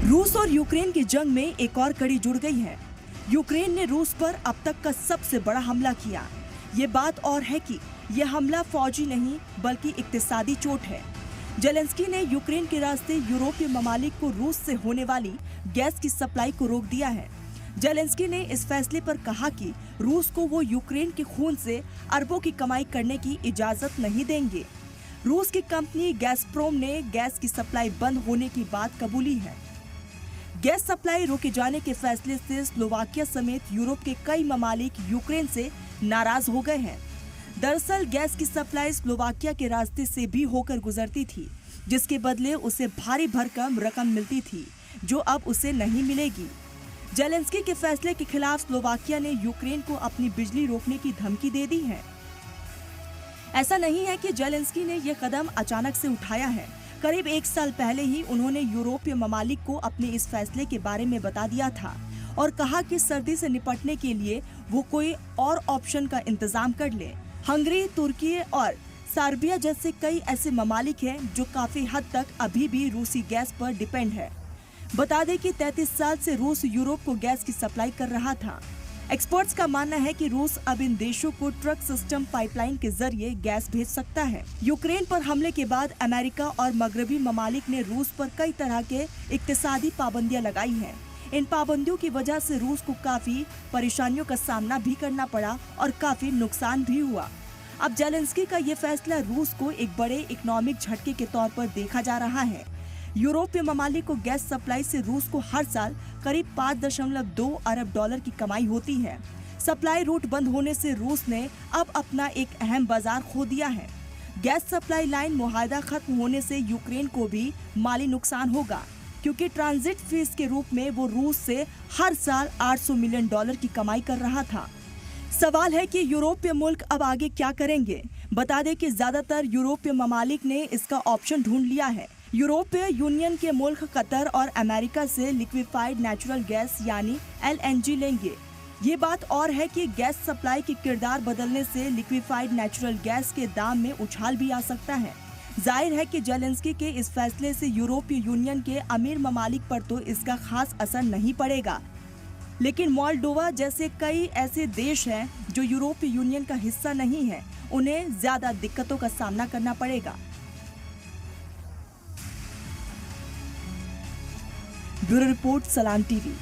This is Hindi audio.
रूस और यूक्रेन की जंग में एक और कड़ी जुड़ गई है। यूक्रेन ने रूस पर अब तक का सबसे बड़ा हमला किया। ये बात और है कि यह हमला फौजी नहीं बल्कि इक्तिसादी चोट है। जेलेंस्की ने यूक्रेन के रास्ते यूरोपीय ममालिक को रूस से होने वाली गैस की सप्लाई को रोक दिया है। जेलेंस्की ने इस फैसले पर कहा कि रूस को वो यूक्रेन के खून से अरबों की कमाई करने की इजाजत नहीं देंगे। रूस की कंपनी गैसप्रोम ने गैस की सप्लाई बंद होने की बात कबूली है। गैस सप्लाई रोके जाने के फैसले से स्लोवाकिया समेत यूरोप के कई ममालिक यूक्रेन से नाराज हो गए हैं। दरअसल गैस की सप्लाई स्लोवाकिया के रास्ते से भी होकर गुजरती थी, जिसके बदले उसे भारी भरकम रकम मिलती थी, जो अब उसे नहीं मिलेगी। जेलेंस्की के फैसले के खिलाफ स्लोवाकिया ने यूक्रेन को अपनी बिजली रोकने की धमकी दे दी है। ऐसा नहीं है कि जेलेंस्की ने यह कदम अचानक से उठाया है। करीब एक साल पहले ही उन्होंने यूरोपीय ममालिक को अपने इस फैसले के बारे में बता दिया था और कहा कि सर्दी से निपटने के लिए वो कोई और ऑप्शन का इंतजाम कर ले। हंगरी, तुर्की और सर्बिया जैसे कई ऐसे ममालिक हैं जो काफी हद तक अभी भी रूसी गैस पर डिपेंड है। बता दें कि 33 साल से रूस यूरोप को गैस की सप्लाई कर रहा था। एक्सपर्ट्स का मानना है कि रूस अब इन देशों को ट्रक सिस्टम पाइपलाइन के जरिए गैस भेज सकता है। यूक्रेन पर हमले के बाद अमेरिका और मगरबी ममालिक ने रूस पर कई तरह के इक्तिसादी पाबंदियां लगाई हैं। इन पाबंदियों की वजह से रूस को काफी परेशानियों का सामना भी करना पड़ा और काफी नुकसान भी हुआ। अब जेलेंस्की का ये फैसला रूस को एक बड़े इकोनॉमिक झटके के तौर पर देखा जा रहा है। यूरोपीय ममालिक को गैस सप्लाई से रूस को हर साल करीब 5.2 अरब डॉलर की कमाई होती है। सप्लाई रूट बंद होने से रूस ने अब अपना एक अहम बाजार खो दिया है। गैस सप्लाई लाइन मुआहदा खत्म होने से यूक्रेन को भी माली नुकसान होगा, क्योंकि ट्रांजिट फीस के रूप में वो रूस से हर साल 800 मिलियन डॉलर की कमाई कर रहा था। सवाल है कि यूरोपीय मुल्क अब आगे क्या करेंगे। बता दें कि ज्यादातर यूरोपीय ममालिक ने इसका ऑप्शन ढूंढ लिया है। यूरोपीय यूनियन के मुल्क कतर और अमेरिका से लिक्विफाइड नेचुरल गैस यानी LNG लेंगे। ये बात और है कि गैस सप्लाई की किरदार बदलने से लिक्विफाइड नेचुरल गैस के दाम में उछाल भी आ सकता है। जाहिर है कि जेलेंस्की के इस फैसले से यूरोपीय यूनियन के अमीर ममालिक पर तो इसका खास असर नहीं पड़ेगा, लेकिन मोल्डोवा जैसे कई ऐसे देश हैं जो यूरोपीय यूनियन का हिस्सा नहीं है, उन्हें ज्यादा दिक्कतों का सामना करना पड़ेगा। ब्यूरो रिपोर्ट, सलाम टीवी।